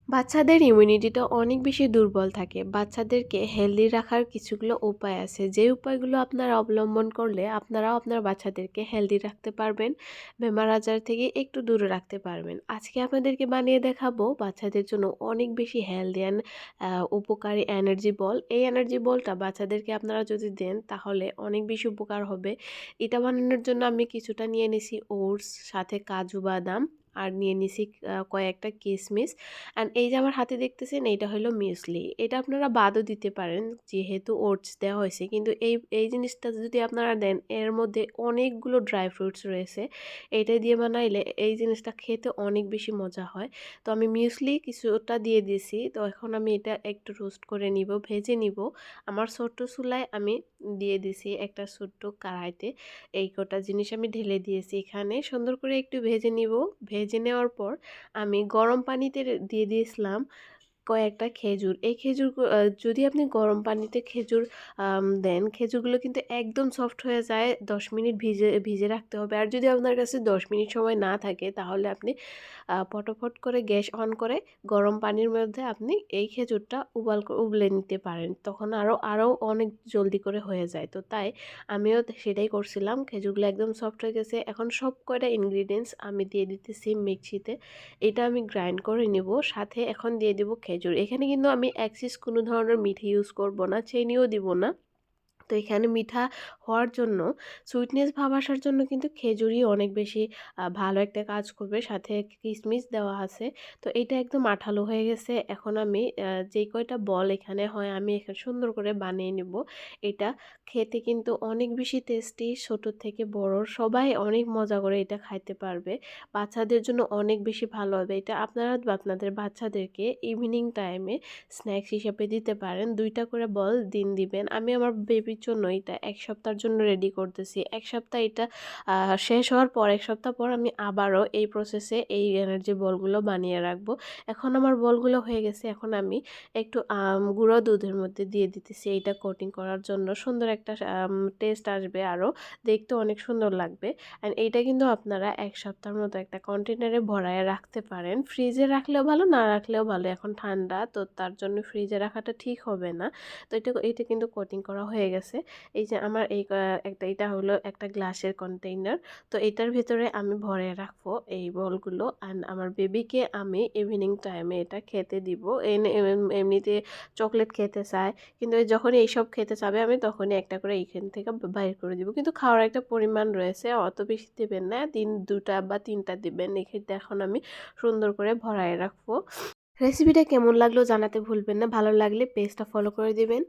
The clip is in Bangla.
বাচ্চাদের ইমিউনিটিটা অনেক বেশি দুর্বল থাকে। বাচ্চাদেরকে হেলদি রাখার কিছুগুলো উপায় আছে। যে উপায়গুলো আপনারা অবলম্বন করলে আপনারাও আপনার বাচ্চাদেরকে হেলদি রাখতে পারবেন, বেমার-আজার থেকে একটু দূরে রাখতে পারবেন। আজকে আপনাদেরকে বানিয়ে দেখাবো বাচ্চাদের জন্য অনেক বেশি হেলদি অ্যান্ড উপকারী এনার্জি বল। এই এনার্জি বলটা বাচ্চাদেরকে আপনারা যদি দেন তাহলে অনেক বেশি উপকার হবে। এটা বানানোর জন্য আমি কিছুটা নিয়ে নিছি ওটস, সাথে কাজু বাদাম আর নিয়ে নিছি কয়েকটা কিশমিশ। অ্যান্ড এই যে আমার হাতে দেখতেছেন এইটা হলো মিউসলি। এটা আপনারা বাদও দিতে পারেন যেহেতু ওটস দেওয়া হয়েছে। কিন্তু এই জিনিসটা যদি আপনারা দেন এর মধ্যে অনেকগুলো ড্রাই ফ্রুটস রয়েছে। এটা দিয়ে বানাইলে এই জিনিসটা খেতে অনেক বেশি মজা হয়। তো আমি মিউসলি কিছুটা দিয়ে দিয়েছি। তো এখন আমি এটা একটু রোস্ট করে নিব, ভেজে নিব। আমার ছোট্ট চুলায় আমি দিয়ে দিছি একটা ছোট্ট কড়াইতে। এই কটা জিনিস আমি ঢেলে দিয়েছি এখানে। সুন্দর করে একটু ভেজে নিব। ভেজে নেওয়ার পর আমি গরম পানিতে দিয়ে দিয়েছিলাম কয়েকটা খেজুর। এই যদি আপনি গরম পানিতে খেজুর দেন, খেজুরগুলো কিন্তু একদম সফট হয়ে যায়। ১০ মিনিট ভিজে ভিজে রাখতে হবে। আর যদি আপনার কাছে ১০ মিনিট সময় না থাকে তাহলে আপনি ফটাফট করে গ্যাস অন করে গরম পানির মধ্যে আপনি এই খেজুরটা উবলে নিতে পারেন। তখন আরও অনেক জলদি করে হয়ে যায়। তো তাই আমিও সেটাই করছিলাম। খেজুরগুলো একদম সফট হয়ে গেছে। এখন সব কয়টা ইনগ্রিডিয়েন্টস আমি দিয়ে দিতেছি মিক্সিতে। এটা আমি গ্রাইন্ড করে নিব। সাথে এখন দিয়ে দিব খেজুর। এখানে কিন্তু আমি এক্সিস কোনো ধরনের মিঠা ইউজ করব না, চিনিও দিব না। তো এখানে মিঠা হওয়ার জন্য, সুইটনেস ভাব আসার জন্য কিন্তু খেজুরই অনেক বেশি ভালো একটা কাজ করবে। সাথে কিশমিশ দেওয়া আছে। তো এটা একদম আঠালো হয়ে গেছে। এখন আমি যেই কয়টা বল এখানে হয় আমি এখানে সুন্দর করে বানিয়ে নেব। এটা খেতে কিন্তু অনেক বেশি টেস্টি। ছোট থেকে বড় সবাই অনেক মজা করে এটা খাইতে পারবে। বাচ্চাদের জন্য অনেক বেশি ভালো হবে। এটা আপনারা আপনাদের বাচ্চাদেরকে ইভিনিং টাইমে স্ন্যাক্স হিসেবে দিতে পারেন। ২ টা করে বল দিন দিবেন। আমি আমার বেবির জন্য এটা ১ সপ্তাহের জন্য রেডি করতেছি। ১ সপ্তাহ এটা শেষ হওয়ার পর ১ সপ্তাহ পর আমি আবারও এই প্রসেসে এই এনার্জি বলগুলো বানিয়ে রাখবো। এখন আমার বলগুলো হয়ে গেছে। এখন আমি একটু গুঁড়ো দুধের মধ্যে দিয়ে দিতেছি এইটা কোটিং করার জন্য। সুন্দর একটা টেস্ট আসবে আরও। দেখতে অনেক সুন্দর লাগবে। অ্যান্ড এইটা কিন্তু আপনারা ১ সপ্তাহের মতো একটা কন্টেনারে ভরায়ে রাখতে পারেন। ফ্রিজে রাখলেও ভালো, না রাখলেও ভালো। এখন ঠান্ডা তো তার জন্য ফ্রিজে রাখাটা ঠিক হবে না। তো এটা কিন্তু কোটিং করা হয়ে গেছে। এই যে আমার এটা হলো একটা গ্লাসের কন্টেইনার। তো এটার ভিতরে আমি ভরে রাখবো এই বলগুলো। অ্যান্ড আমার বেবিকে আমি ইভিনিং টাইমে এটা খেতে দিব। এমনিতে চকলেট খেতে চায়। কিন্তু যখন এইসব খেতে চাবে আমি তখনই একটা করে এইখান থেকে বাইর করে দিব। কিন্তু খাওয়ার একটা পরিমাণ রয়েছে। অত বেশি দিবেন না। ২টা বা ৩টা দিবেন। এক্ষেত্রে এখন আমি সুন্দর করে ভরায় রাখবো। রেসিপিটা কেমন লাগলো জানাতে ভুলবেন না। ভালো লাগলে পেজটা ফলো করে দিবেন।